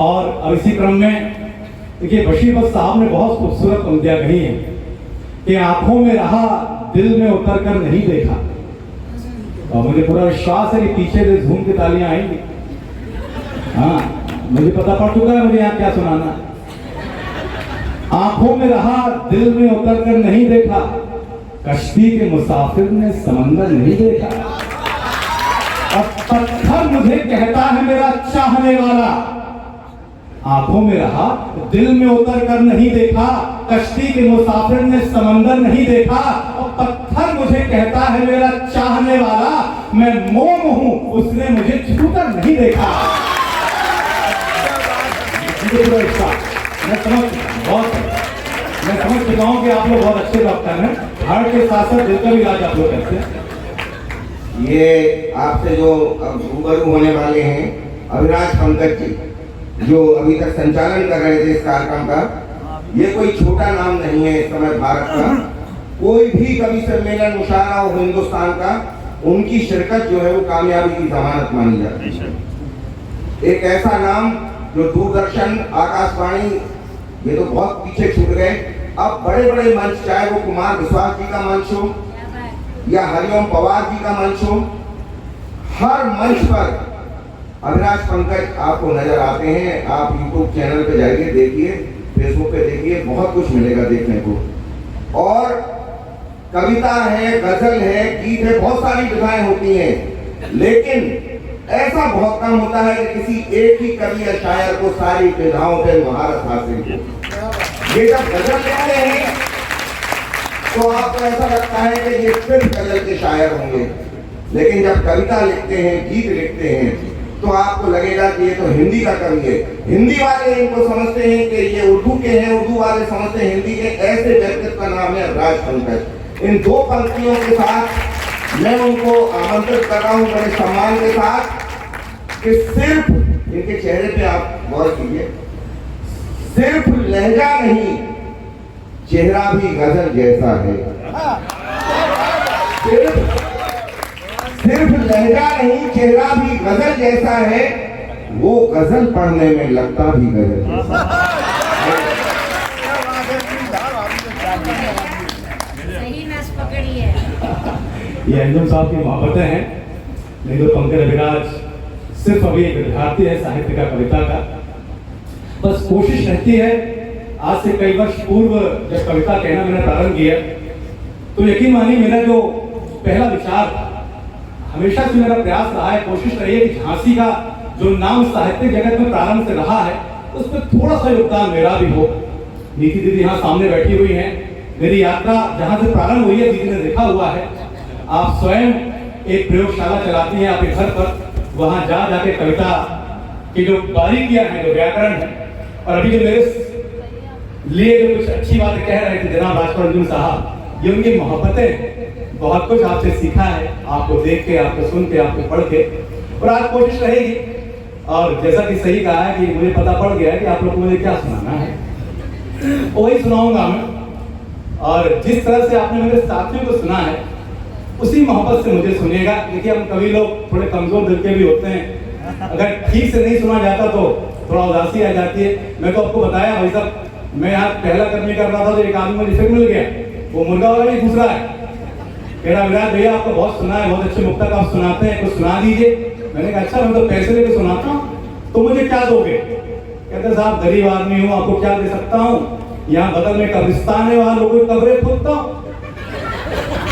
और अब इसी क्रम में देखिए बशीर बख्श साहब ने बहुत खूबसूरत पंक्तियां कही हैं कि आंखों में रहा दिल में उतर कर नहीं देखा। और मुझे पूरा विश्वास है कि पीछे से झूम के तालियां आएंगी। हाँ, मुझे पता पड़ चुका है मुझे यहाँ क्या सुनाना। आंखों में रहा दिल में उतर कर नहीं देखा, कश्ती के मुसाफिर ने समंदर नहीं देखा। और पत्थर मुझे कहता है मेरा चाहने वाला, आंखों में रहा दिल में उतर कर नहीं देखा, कश्ती के मुसाफिर ने समंदर नहीं देखा। और पत्थर मुझे कहता है मेरा चाहने वाला, मैं मोम हूं उसने मुझे छूकर नहीं देखा। मैं समझ चुका हूं कि आप लोग बहुत अच्छे डॉक्टर हैं, हार्ट के साथ साथ दिल का भी इलाज आप लोग करते हैं। ये आपसे जो रूबरू होने वाले हैं अविनाश पंकज जी, जो अभी तक संचालन कर रहे थे इस कार्यक्रम का, ये कोई छोटा नाम नहीं है इस समय भारत का। कोई भी कवि सम्मेलन मुशायरा हो हिंदुस्तान का, उनकी शिरकत जो है वो कामयाबी की जमानत मानी जाती है। एक ऐसा नाम जो दूरदर्शन, आकाशवाणी, ये तो बहुत पीछे छूट गए। अब बड़े बड़े मंच, चाहे वो कुमार विश्वास जी का मंच हो या हरिओम पवार जी का मंच हो, हर मंच पर अविनाश पंकज आपको नजर आते हैं। आप यूट्यूब चैनल पे जाइए, देखिए, फेसबुक पे देखिए, बहुत कुछ मिलेगा देखने को। और कविता है, गजल है, गीत है, बहुत सारी विधाएं होती हैं, लेकिन ऐसा बहुत कम होता है कि किसी एक ही कवि या शायर को सारी विधाओं पे महारत हासिल हो। ये जब गजल लिखते हैं तो आपको ऐसा लगता है कि ये सिर्फ गजल के शायर होंगे, लेकिन जब कविता लिखते हैं, गीत लिखते हैं, तो आपको लगेगा कि ये तो हिंदी का कवि है। हिंदी वाले इनको समझते हैं कि ये उर्दू के हैं, उर्दू वाले समझते हैं हिंदी के। ऐसे व्यक्तित्व का नाम है राज पंकज। इन दो पंक्तियों के साथ मैं उनको आमंत्रित कर रहा हूं बड़े सम्मान के साथ कि सिर्फ इनके चेहरे पे आप गौर कीजिए, सिर्फ लहजा नहीं चेहरा भी गजल जैसा है। सिर्फ लहजा नहीं चेहरा भी गजल जैसा है, वो गजल पढ़ने में लगता भी गजल जैसा। ये अंजुम साहब की मोहब्बतें हैं। नहीं तो पंकज अभिराज सिर्फ अभी एक विद्यार्थी है साहित्य का, कविता का। बस कोशिश रहती है, आज से कई वर्ष पूर्व जब कविता कहना मैंने प्रारंभ किया, तो यकीन मानिए मेरा जो पहला विचार था, हमेशा से मेरा प्रयास रहा है, कोशिश रही है कि झांसी का जो नाम साहित्यिक जगत में प्रारंभ से रहा है, उस पर थोड़ा सा योगदान मेरा भी हो। नीति दीदी यहाँ सामने बैठी हुई हैं। मेरी यात्रा जहाँ से प्रारंभ हुई है, दीदी ने देखा हुआ है। आप स्वयं एक प्रयोगशाला चलाती हैं आपके घर पर, वहाँ जाके कविता की जो बारीकियां हैं, जो व्याकरण है, और अभी जो मेरे लिए जो कुछ अच्छी बातें कह रहे थे जनाब राजपाल अंजुम साहब, ये उनकी मोहब्बतें, बहुत कुछ आपसे सीखा है, आपको देख के, आपको सुन के, आपको पढ़ के, और आज कोशिश रहेगी। और जैसा कि सही कहा है कि मुझे पता पड़ गया है कि आप लोग को मुझे क्या सुनाना है, वही सुनाऊंगा मैं। और जिस तरह से आपने मेरे साथियों को सुना है, उसी मोहब्बत से मुझे सुनिएगा। देखिए हम कभी लोग थोड़े कमजोर दिल के भी होते हैं, अगर ठीक से नहीं सुना जाता तो थोड़ा उदासी आ जाती है। मैं तो आपको बताया भाई साहब, मैं यहाँ पहला कर्मी कर रहा था तो एक आदमी मुझे फिर मिल गया, वो मुर्गा वाला भी दूसरा है, कह रहा विराट भैया आपको बहुत सुना है, बहुत अच्छे मुक्तक आप सुनाते हैं, कुछ सुना दीजिए। मैंने कहा अच्छा, मैं तो पैसे लेके सुनाता हूँ, तो मुझे क्या दोगे? कहते साहब गरीब आदमी हूँ, आपको क्या दे सकता हूँ, यहाँ बगल में कब्रिस्तान है, वहाँ लोगों की कब्रें खोदता हूँ,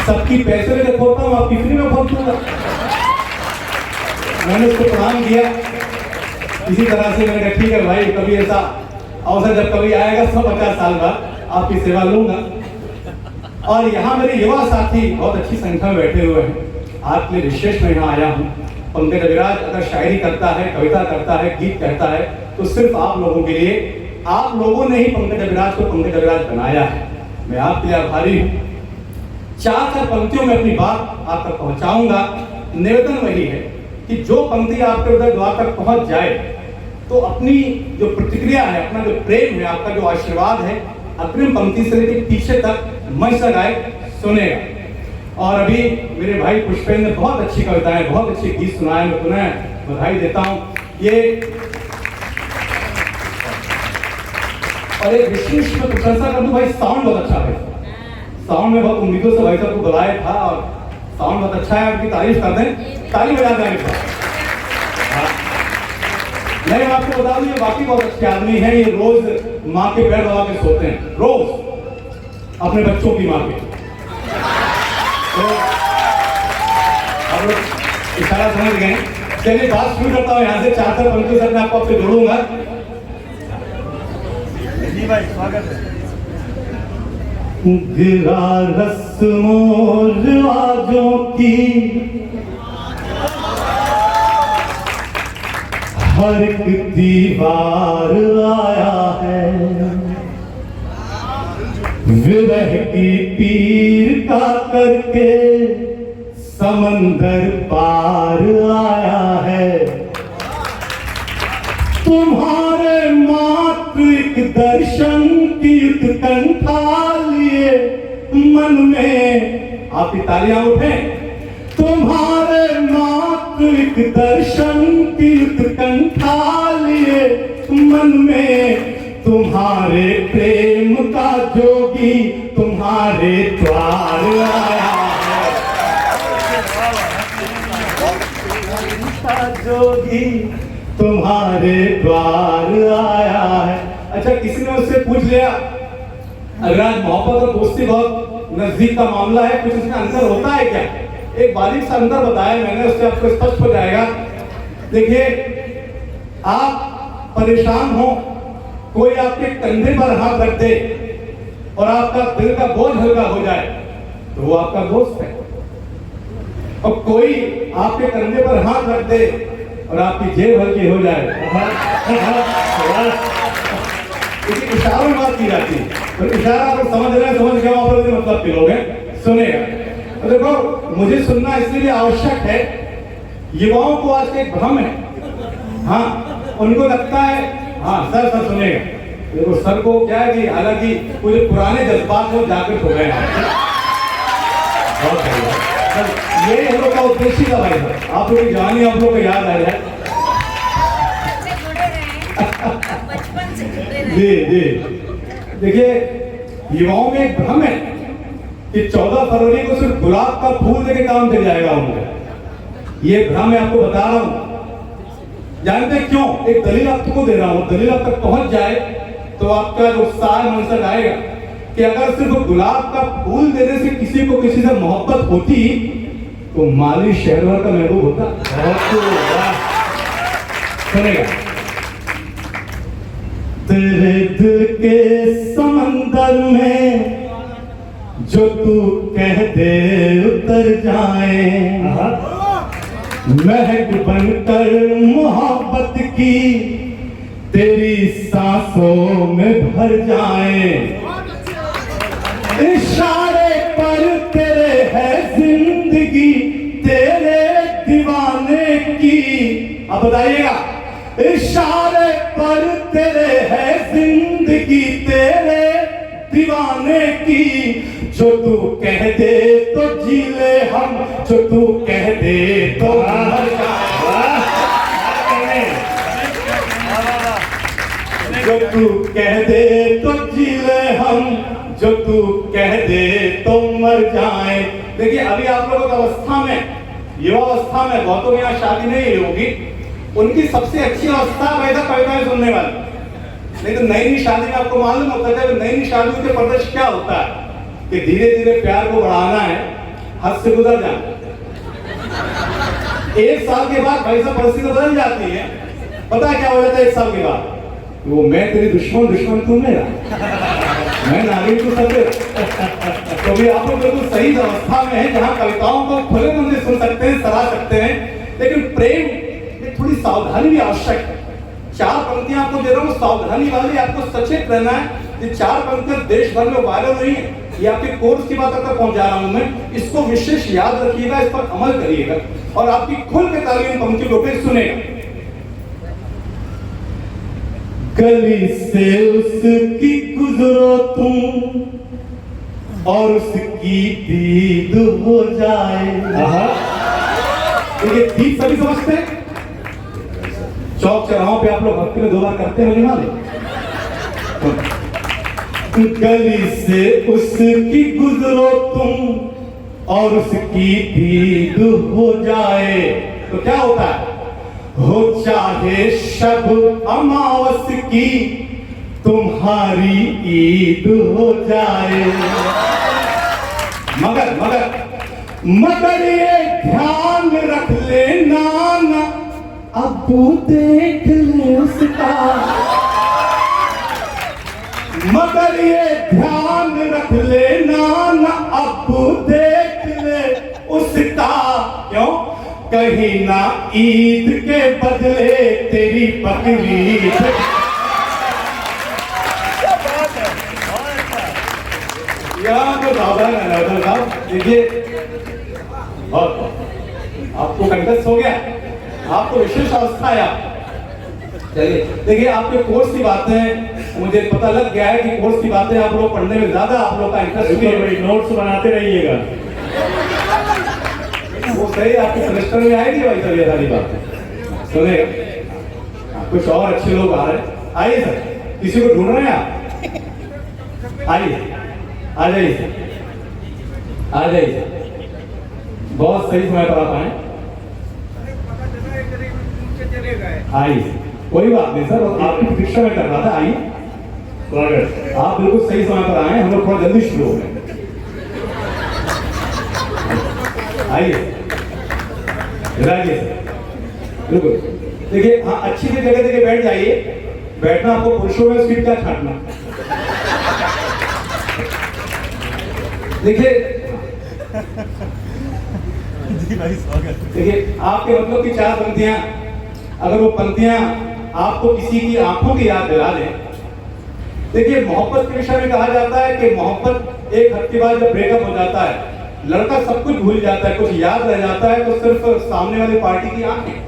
सबकी पैसे लेके खोदता हूँ, आप कितनी में खोद दूंगा। मैंने उसको प्रणाम किया। इसी तरह से मैंने कहा ठीक है भाई, कभी ऐसा अवसर जब कभी आएगा 150 साल बाद आपकी सेवा लूंगा। और यहाँ मेरे युवा साथी बहुत अच्छी संख्या में बैठे हुए हैं, आपके लिए विशेष मैं यहाँ आया हूँ। पंकज अभिराज अगर शायरी करता है, कविता करता है, गीत कहता है, तो सिर्फ आप लोगों के लिए, आप लोगों ने ही पंकज अभिराज को पंकज अभिराज बनाया है। मैं आपके लिए आभारी हूँ। चार पंक्तियों में अपनी बात आप तक पहुंचाऊंगा। निवेदन वही है कि जो पंक्ति आपके उधर द्वार तक पहुंच जाए, तो अपनी जो प्रतिक्रिया है, अपना जो प्रेम है, आपका जो आशीर्वाद है, अग्रिम पंक्ति से लेकर पीछे तक मंच तक आए, सुनेगा। और अभी मेरे भाई पुष्पेंद्र ने बहुत अच्छी कविताएं, बहुत अच्छे गीत सुनाए, मैं पुनः बधाई देता हूँ। ये और एक विशेष में प्रशंसा कर दूं भाई, साउंड बहुत अच्छा है। साउंड में बहुत उम्मीदों से भाई साहब को बुलाया था और साउंड बहुत अच्छा है, उनकी तारीफ कर दें, ताली बजा दें इस बार। मैं आपको बता दूं ये वाकई बहुत अच्छे आदमी हैं, ये रोज माँ के पैर दबा के सोते हैं, रोज अपने बच्चों की माँ के। तो अब लोग इशारा समझ गए। चलिए बात शुरू करता हूँ यहाँ से, चार पंक्तियों से मैं आपको आपसे जोड़ूंगा। जी भाई स्वागत है। गिरा रस्मों रिवाजों की हर एक दीवार आया है, विरह की पीर का करके समंदर पार आया है। तुम्हारे मात्र एक दर्शन की उत्कंठा लिए मन में, आपकी तालियां उठे, तुम्हारे मात्र एक दर्शन की उत्कंठा लिए मन में, तुम्हारे प्रेम का जोगी तुम्हारे द्वार आया है, जोगी तुम्हारे द्वार आया है। अच्छा, किसी ने उससे पूछ लिया अगर आज मोहब्बत और दोस्ती बहुत नजदीक का मामला है, कुछ इसमें अंतर होता है क्या? एक बारीक सा अंतर बताया मैंने, उससे आपको स्पष्ट हो जाएगा। देखिए, आप परेशान हो, कोई आपके कंधे पर हाथ रख दे और आपका दिल का बोझ हल्का हो जाए तो वो आपका दोस्त है। और कोई आपके कंधे पर हाथ रख दे और आपकी जेब हल्की हो जाए, इशारों में बात की जाती है। तो इशारा अगर समझ रहे हैं, समझ गए वहां पर मतलब पिलोगे, सुनेगा। तो देखो, मुझे सुनना इसलिए भी आवश्यक है, युवाओं को आज के एक भ्रम है। हाँ, उनको लगता है हाँ सर सुनेगा। देखो सर को क्या है कि हालांकि कुछ पुराने जज्बात में जागृत हो गए हैं। ये हम लोग का उद्देश्य था भाई साहब, आप लोग की जवानी आप लोग को याद आ जाए। जी जी, देखिए युवाओं में एक भ्रम है कि 14 फरवरी को सिर्फ गुलाब का फूल देके काम चल जाएगा उनका। ये भ्रम मैं आपको बता रहा हूं। जानते क्यों? एक दलील आपको दे रहा हूं, दलील आप तक पहुंच जाए तो आपका जो उत्साह मन से आएगा कि अगर सिर्फ गुलाब का फूल देने से किसी को किसी से मोहब्बत होती तो माली शहरवर का महबूब होता। सुनेगा, तेरे दिल के समंदर में जो तू कह दे उतर जाए, महक बनकर मोहब्बत की तेरी सांसों में भर जाए, इशारे पर तेरे है जिंदगी तेरे दीवाने की। अब बताइएगा, इशारे पर तेरे है जिंदगी तेरे दीवाने की, जो तू कह दे तो जी ले हम, जो तू कह दे तो मर जाए, जो तू कह दे तो जी ले हम, जो तू कह दे तो मर जाए। देखिए, अभी आप लोगों की अवस्था में, युवा अवस्था में, बहुतों की यहाँ शादी नहीं होगी, उनकी सबसे अच्छी अवस्था वैसा कविताएं सुनने वाली। नहीं तो नई नई शादी में आपको मालूम होता है नई नई शादी के प्रदर्श क्या होता है कि धीरे धीरे प्यार को बढ़ाना है, हद से गुजर जाना। 1 साल के बाद भाई साहब परिस्थिति बदल जाती है। पता है क्या हो जाता है 1 साल के बाद? वो मैं तेरी दुश्मन, दुश्मन तू मेरा, मैं नागिन तू सफेद। तो भी आप लोग बिल्कुल सही अवस्था में है जहाँ कविताओं को खुले मन से सुन सकते हैं, सराह सकते हैं, लेकिन प्रेम में थोड़ी सावधानी भी आवश्यक है। 4 पंक्तियां आपको दे रहा हूँ, सावधानी वाली, आपको सचेत रहना है। ये 4 पंक्तियां देश भर में वायरल नहीं है, ये आपके कोर्स की बात तक पहुंचा रहा हूं मैं। इसको विशेष याद रखिएगा, इस पर अमल करिएगा और आपकी खुल के तालीम पंक्ति को फिर सुनेगा। गली से उसकी गुजरो तुम और उसकी दीद हो जाए। ये दीद सभी समझते हैं? चौक चौराहों पे आप लोग हफ्ते में 2 बार करते हैं, मुझे मालूम। गली से उसकी गुजरो तुम और उसकी दीद हो जाए तो क्या होता है? हो चाहे शब अमावस की तुम्हारी ईद हो जाए। मगर मगर मगर ये ध्यान रख लेना ना, अब देख ले उसका। मगर ये ध्यान रख लेना ना, अब देख ले उसका। क्यों? कहीं ना ईद के बदले तेरी बकरीद। तो साहब देखिए, आपको कंटस्ट हो गया, आपको विशेष अवस्था है। चलिए देखिए, आपके कोर्स की बातें मुझे पता लग गया है कि कोर्स की बातें आप लोग पढ़ने में ज्यादा आप लोग का इंटरेस्ट है। नोट्स बनाते रहिएगा। वो सही आपके सेमेस्टर में आएगी भाई सर, ये सारी बातें सुनेगा। कुछ और अच्छे लोग आ रहे हैं, आइए सर। किसी को ढूंढ रहे हैं आप? आइए, आ जाइए सर, आ जाइए सर। बहुत सही समय पर आप आए। आइए, कोई बात नहीं सर, आपकी प्रतीक्षा में कर रहा था। आइए, स्वागत। आप बिल्कुल सही समय पर आए, हम लोग थोड़ा जल्दी शुरू हो गए। आइए, बिल्कुल। देखिए, हाँ, अच्छी सी जगह देखिए बैठ जाइए। बैठना आपको पुरुषों में सीट का छाटना। देखिए देखिए, आपके मतलब की 4 पंक्तियां, अगर वो पंक्तियां आपको किसी की आंखों की याद दिला दें। देखिए, मोहब्बत के विषय में कहा जाता है कि मोहब्बत एक हद के बाद जब ब्रेकअप हो जाता है, लड़का सब कुछ भूल जाता है, कुछ याद रह जाता है तो सिर्फ सामने वाली पार्टी की आंखें।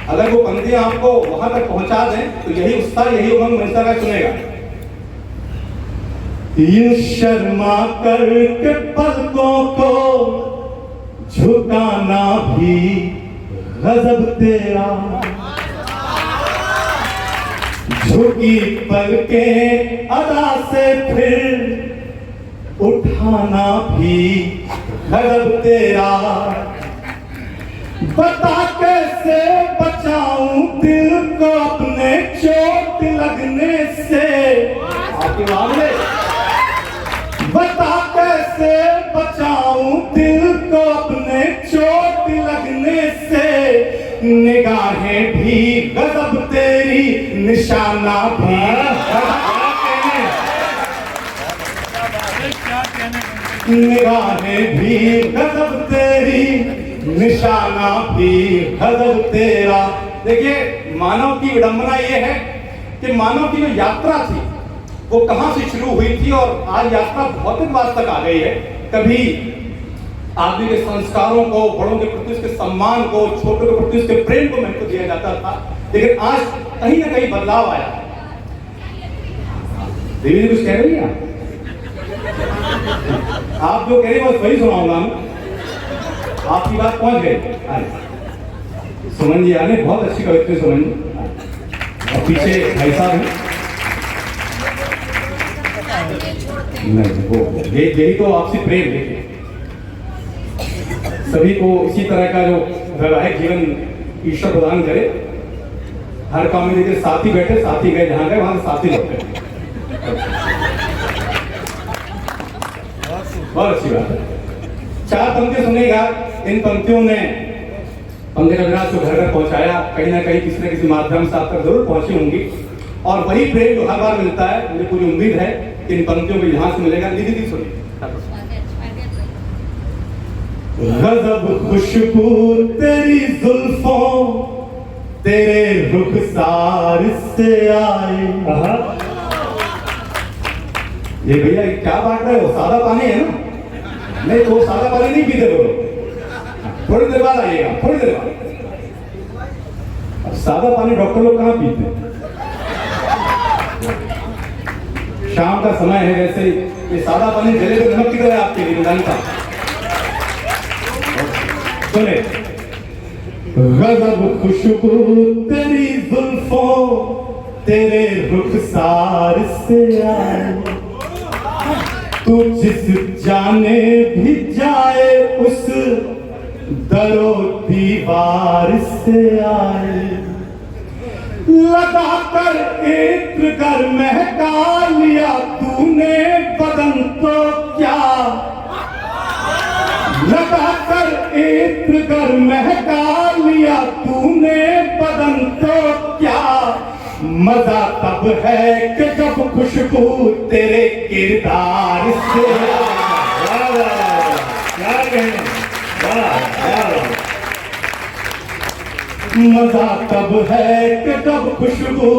अगर वो पंक्तियां आपको वहां तक पहुंचा दें तो यही उत्साह, यही उमंग मनसा का सुनेगा। ये शर्मा करके पलकों को झुकाना भी गजब तेरा, झुकी पलकें अदा से फिर उठाना भी गजब तेरा। बता कैसे बचाऊं दिल को अपने चोट लगने से। आपके मामले बता कैसे बचाऊं दिल को अपने चोट लगने से। निगाहें भी गजब तेरी, निशाना भी। निगाहें भी गजब तेरी, निशाना भी गजब तेरा। देखिए, मानव की विडंबना यह है कि मानव की जो यात्रा थी वो कहां से शुरू हुई थी और आज यात्रा भौतिकवाद तक आ गई है। कभी आदमी के संस्कारों को, बड़ों के प्रति उसके सम्मान को, छोटों के प्रति उसके प्रेम को महत्व दिया जाता था, लेकिन आज कहीं ना कहीं बदलाव आया। देवी जी कुछ कह रही है? आप जो कह रहे हैं बस वही सुनाऊंगा मैं। आपकी बात पहुंच गई। सुमन जी आने, बहुत अच्छी कवित्री सुमन जी। और पीछे भाई साहब हैं। नहीं, वो यही तो आपसी प्रेम है। सभी को इसी तरह का जो वैवाहिक जीवन ईश्वर प्रदान करे। हर काम में देखिए, साथी बैठे, साथी गए जहां गए वहां से साथी लौटे। बहुत अच्छी बात है। 4 पंक्तियां सुनेगा। इन पंक्तियों ने पंकज अविनाश को घर घर पहुंचाया, कहीं ना कहीं किसी न किसी माध्यम से आप तक जरूर पहुंची होंगी। और वही प्रेम जो हर बार मिलता है, मुझे पूरी उम्मीद है कि इन पंक्तियों को यहाँ से मिलेगा। दीदी सुनिए। गजब खुशबू तेरी जुल्फों, तेरे रुखसार से आए। ये भैया क्या बांट रहे हो? सादा पानी है ना? नहीं तो सादा पानी नहीं पीते लोग। थोड़ी देर बाद आइएगा, थोड़ी देर बाद। अब सादा पानी डॉक्टर लोग कहाँ पीते हैं? शाम का समय है, वैसे ये सादा पानी जले तो नमक की तरह आपके लिए जानता। सुने, गजब खुशबू तेरी जुल्फों, तेरे रुखसार से आए, तू जिस जाने भी जाए उस दरो दीवार से आए। लगा कर इत्र कर महका लिया तूने बदन तो क्या, लगा कर इत्र कर महका लिया तूने बदन तो क्या। मजा तब है कि जब खुशबू तेरे किरदार से मजा तब है कि जब खुशबू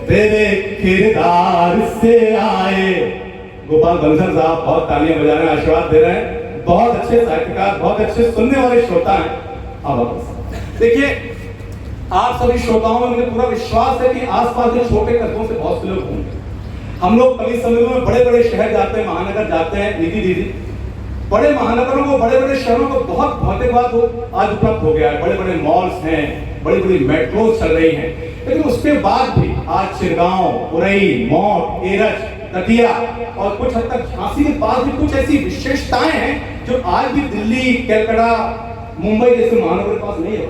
तेरे किरदार से आए। गोपाल बंसल साहब बहुत तालियां बजा रहे हैं, आशीर्वाद दे रहे हैं, बहुत अच्छे साहित्यकार, बहुत अच्छे सुनने वाले श्रोता हैं। अब देखिए, आप सभी श्रोताओं में मुझे पूरा विश्वास है कि आसपास के छोटे कस्बों से बहुत से लोग होंगे। हम लोग कभी समय में बड़े बड़े शहर जाते हैं, महानगर जाते हैं, निधि दीदी बड़े महानगरों को, बड़े बड़े शहरों को बहुत भौतिकवाद आज उपलब्ध हो गया है। बड़े बड़े मॉल्स हैं, बड़ी बड़ी मेट्रोज चल रही हैं, लेकिन उसके बाद भी आज चिरगांव, उरई, मौत, एरच, दतिया और कुछ हद तक झांसी के पास भी कुछ ऐसी विशेषताएं हैं जो आज भी दिल्ली, कलकत्ता, मुंबई जैसे महानगरों के पास नहीं है।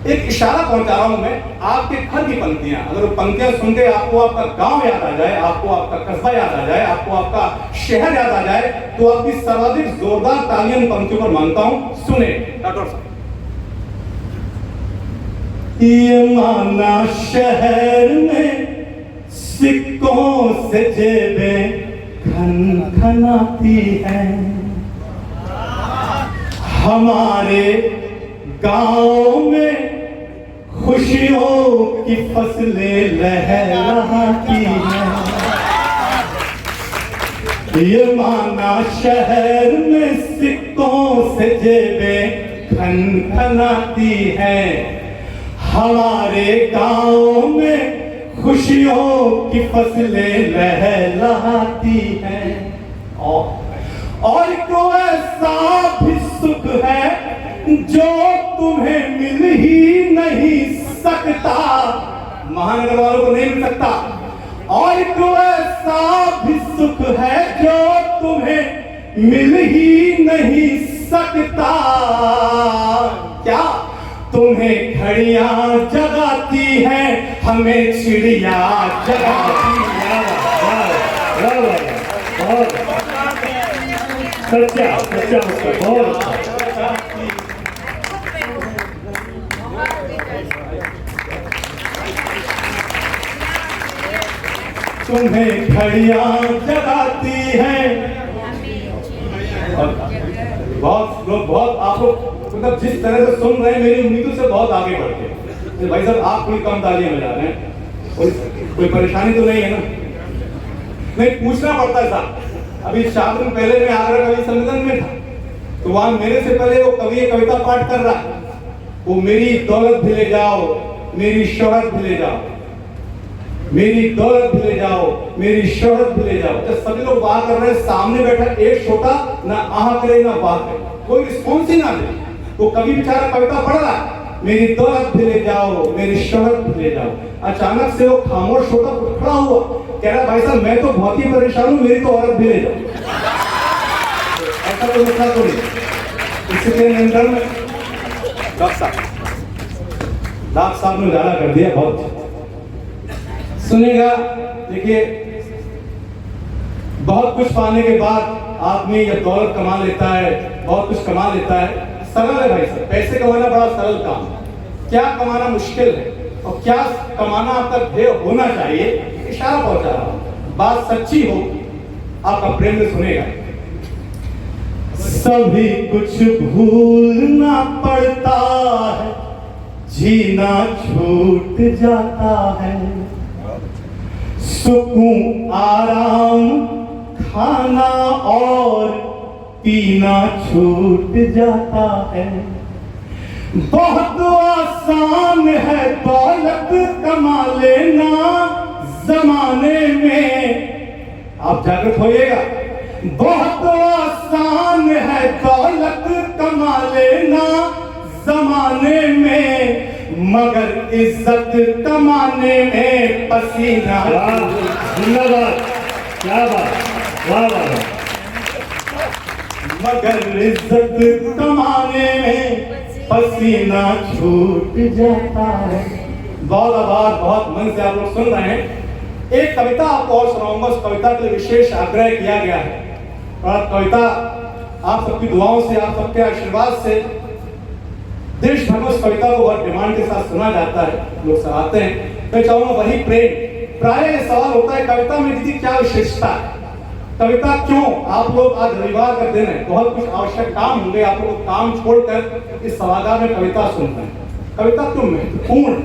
एक इशारा पहुंचा रहा हूं मैं, आपके घर की पंक्तियां, अगर वो पंक्तियां सुन के आपको आपका गांव याद आ जाए, आपको आपका कस्बा याद आ जाए, आपको आपका शहर याद आ जाए, तो आपकी सर्वाधिक जोरदार तालियां पंक्तियों पर मांगता हूं। सुने डॉक्टर साहब। ये माना शहर में सिक्कों से जेबें खनखनाती हैं, हमारे गांव में खुशियों की फसलें लहराती हैं। ये माना शहर में सिक्कों से जेबें खनखनाती हैं, हमारे गांव में खुशियों की फसलें लहराती हैं। और कोई ऐसा भी सुख है जो तुम्हें मिल ही नहीं सकता, महानगर वालों को नहीं मिल सकता। और कोई ऐसा भी सुख है जो तुम्हें मिल ही नहीं सकता। क्या तुम्हें घड़ियां जगाती हैं, हमें चिड़िया जगाती है। सच्चा सच्चा बहुत तुम्हें घड़ियां जगाती हैं। बहुत लोग, बहुत आप लोग मतलब जिस तरह से सुन रहे हैं, मेरी उम्मीदों से बहुत आगे बढ़ते हैं। भाई साहब, आप थोड़ी कम तालियां बजा रहे हैं, कोई परेशानी तो नहीं है ना? नहीं, पूछना पड़ता है साहब। अभी 4 दिन पहले मैं आगरा कवि सम्मेलन में था, तो वहां मेरे से पहले वो कवि कविता पाठ कर रहा है, वो मेरी दौलत भी ले जाओ, मेरी शोहरत भी ले जाओ, मेरी दौलत भी ले जाओ, मेरी शोहरत भी ले जाओ। जब सभी लोग बात कर रहे हैं, सामने बैठा एक छोटा ना आह करे ना वाह करे, कोई रिस्पॉन्स ही ना दे। वो कवि बेचारा कविता पढ़ रहा है, मेरी दौलत भी ले जाओ, मेरी शोहरत भी ले जाओ। अचानक से वो खामोश होता खड़ा हुआ, कह रहा भाई साहब मैं तो बहुत ही परेशान हूँ, मेरी तो औरत भी ले जाओ। ऐसा तो मसला तो नहीं। इसके नियंत्रण में डॉक्टर साहब ने उजाला कर दिया बहुत। सुनेगा, देखिए, बहुत कुछ पाने के बाद आदमी ये दौलत कमा लेता है, बहुत कुछ कमा लेता है, सरल है भाई साहब, पैसे कमाना बड़ा सरल काम है। क्या कमाना मुश्किल है और क्या कमाना आपका ध्येय होना चाहिए, इशारा पहुंचा रहा हूं। बात सच्ची हो, आपका प्रेम में सुनेगा। सभी कुछ भूलना पड़ता है, जीना छूट जाता है, सुकून आराम खाना और पीना छूट जाता है। बहुत आसान है दौलत कमा लेना जमाने में, आप जागृत होइएगा। बहुत आसान है दौलत कमा लेना जमाने में, मगर इज्जत कमाने में पसीना। जिंदाबाद, क्या बात, वाह वाह वाह। मगर इज्जत कमाने में पसीना छूट जाता है। बहुत आभार, बहुत मन से आप लोग सुन रहे हैं। एक कविता आपको और सुनाऊंगा, उस कविता के लिए विशेष आग्रह किया गया है और कविता आप सबकी दुआओं से, आप सबके आशीर्वाद से देश भर में उस कविता को बहुत डिमांड के साथ सुना जाता है, लोग सराहते हैं। मैं चाहूंगा वही प्रेम। प्राय ये सवाल होता है कविता में दीदी क्या विशेषता है, कविता क्यों? आप लोग आज रविवार का दिन है, बहुत कुछ आवश्यक काम होंगे, आप लोग काम छोड़कर इस सभागार में कविता सुनते हैं। कविता क्यों महत्वपूर्ण?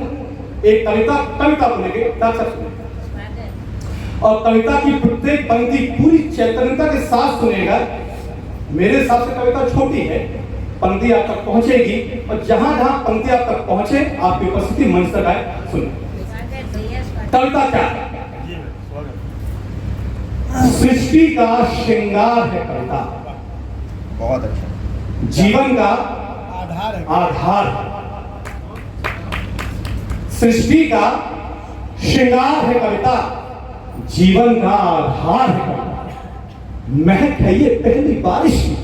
एक कविता को लेके दर्शक सुने और कविता की प्रत्येक पंक्ति पूरी चैतन्यता के साथ सुनेगा। मेरे हिसाब से कविता छोटी है, पंक्ति आप तक पहुंचेगी और जहां जहां पंक्ति आप तक पहुंचे आपकी उपस्थिति मंच तक आए। सुने कविता क्या है? सृष्टि का श्रृंगार है कविता, बहुत अच्छा। जीवन का आधार है। सृष्टि का श्रृंगार है कविता, जीवन का आधार है कविता। महक है ये पहली बारिश की,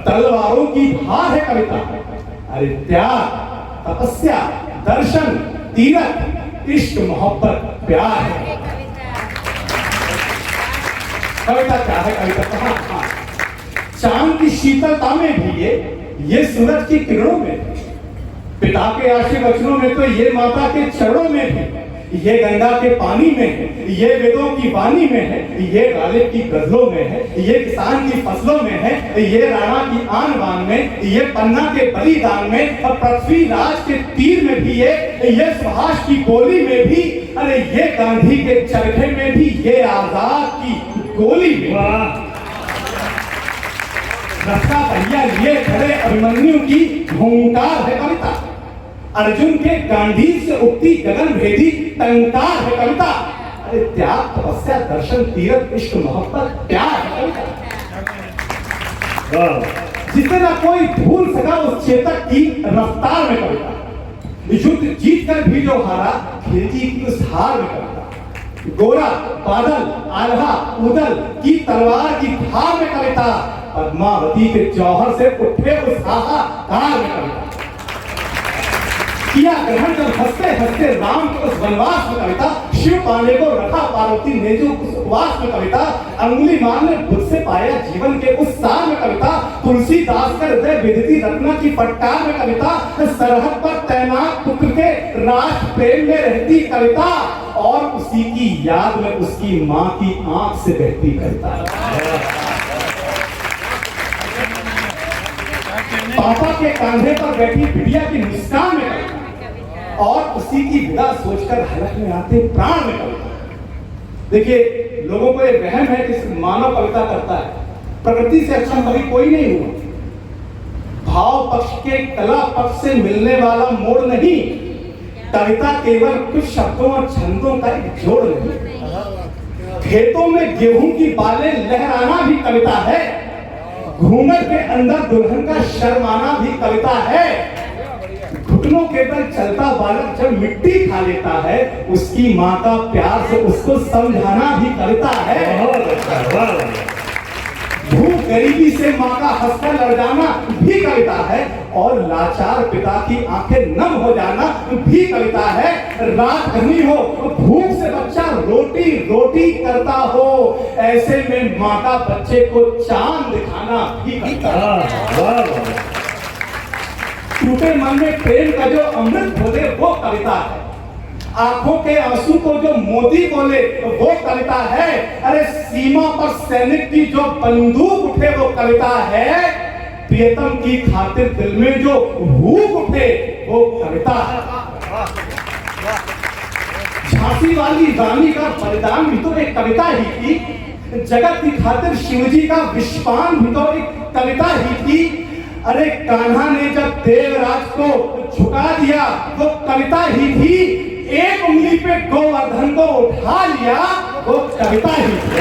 तलवारों की धार है कविता। अरे त्याग, तपस्या, दर्शन, तीरथ, इश्क, मोहब्बत, प्यार है कविता। क्या है कविता? कहाँ? चांद की शीतलता में भी ये सूरज की किरणों में, पिता के आशीर्वचनों में, तो ये माता के चरणों में भी, ये गंगा के पानी में है, ये वेदों की वाणी में है, ये गालिब की गजलों में है, ये किसान की फसलों में है, ये राणा की आन बान में, ये पन्ना के बलिदान में, और पृथ्वीराज के तीर में भी, ये सुभाष की गोली में भी, अरे ये गांधी के चरखे में भी, ये आजाद की गोली में। रक्षा पहिया लिए खड़े अभिमन्यु की हुंकार है कविता। अर्जुन के गांधी से उगती गगन भेदी टंकार है कविता। अरे त्याग, तपस्या, दर्शन, तीरथ, इश्क, मोहब्बत, प्यार है कविता। जिसे ना कोई भूल सका उस चेतक की रफ्तार में कविता। युद्ध जीत कर भी जो हारा, खिलजी की उस हार में कविता। गोरा, बादल, आल्हा, उदल की तलवार की धार में कविता। पद्मावती के जौहर से उठे उस हाहाकार में कविता। किया ग्रहण जब हंसते हंसते राम के उस वनवास में कविता। शिव पाने को रखा पार्वती ने जो उस उपवास में कविता। अंगुली मार ने बुद्ध से पाया जीवन के उस सार में कविता। तुलसीदास कर हृदय विदिति रत्ना की फटकार में कविता। सरहद पर तैनात पुत्र के राष्ट्र प्रेम में रहती कविता और उसी की याद में उसकी मां की आंख से बहती कविता। पापा के कंधे पर बैठी बिटिया की मुस्कान में कविता और उसी की विदा सोचकर हलक में आते प्राण में कविता। देखिए, लोगों को ये वहम है कि मानव कविता करता है, प्रकृति से अच्छा कवि कोई नहीं हुआ। भाव पक्ष के कला पक्ष से मिलने वाला मोड़ नहीं, कविता केवल कुछ शब्दों और छंदों का एक जोड़ नहीं। खेतों में गेहूं की बालें लहराना भी कविता है, घूंघट के अंदर दुल्हन का शर्माना भी कविता है। घुटनों के बल चलता बालक जब मिट्टी खा लेता है, उसकी माँ का प्यार से उसको समझाना भी कविता है। भूख गरीबी से माँ का हंसकर लड़ जाना भी कविता है और लाचार पिता की आंखें नम हो जाना भी कविता है। रात घनी हो, भूख से बच्चा रोटी रोटी करता हो, ऐसे में माँ का बच्चे को चांद दिखाना भी कविता है। टूटे मन में प्रेम का जो अमृत बोले वो कविता है। आंखों के आंसू को जो मोदी बोले वो कविता है। अरे सीमा पर सैनिक की जो बंदूक उठे वो कविता है। प्रियतम की खातिर दिल में जो भूख उठे वो कविता है। झांसी वाली रानी का बलिदान भी तो एक कविता ही थी। जगत की खातिर शिवजी का विश्वान भी तो एक कविता ही थी। अरे कान्हा ने जब देवराज को झुका दिया वो कविता ही थी। एक उंगली पे गोवर्धन को उठा लिया वो कविता ही थी।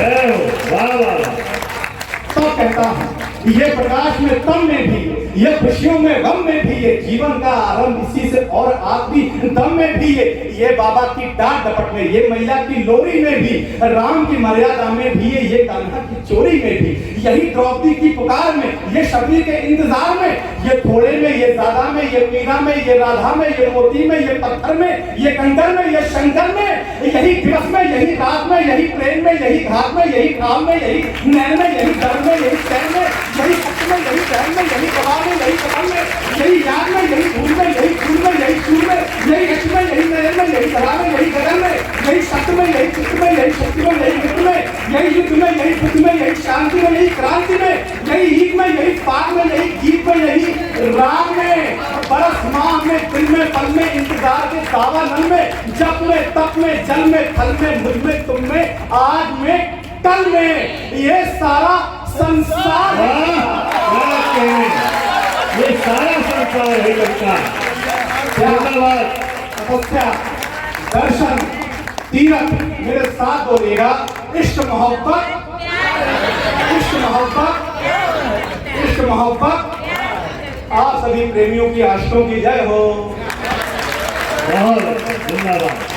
तो कहता हूं ये प्रकाश में तम में भी ये खुशियों में गम में भी ये जीवन का आरंभ इसी से और आखिरी दम में भी ये बाबा की डांट डपट में, ये मैया की लोरी में भी, राम की मर्यादा में भी ये कान्हा की चोरी में भी, यही द्रौपदी की पुकार में, ये शबरी के इंतजार में, ये थोड़े में, ये ज्यादा में, ये मीरा में, ये राधा में, ये मोती में, ये पत्थर में, ये कंकर में, ये शंकर में, यही दिवस में, यही रात में, यही प्रेम में, यही घात में, यही काम में, यही नैन में, यही दर्द में, यही चैन में, यही सत्य में, यही चैन में, यही कबाल में, यही कदम में, यही याद में, यही धूल में, यही फूल में, यही चूर में, यही यश में, यही नयन में, यही धरा में, यही गगन में, यही सत्य में, यही चित्त में, यही शक्ति में, यही मित्र में, यही युद्ध में, यही बुद्ध में, यही शांति में, यही क्रांति में, यही ईद में, यही पाक में, यही गीत में, यही राग में, बरस माह में, दिन में, पल में, इंतजार के दावानल में, जप में, तप में, जल में, थल में, मुझ में, तुम में, आज में, कल में, ये सारा संसार ये सारा संसार है लगता। धन्यवाद। तपस्या, दर्शन, तीरथ, मेरे साथ बोलिएगा, इश्क मोहब्बत, इश्क मोहब्बत, इश्क मोहब्बत। आप सभी प्रेमियों की आशिकों की जय हो। बहुत धन्यवाद।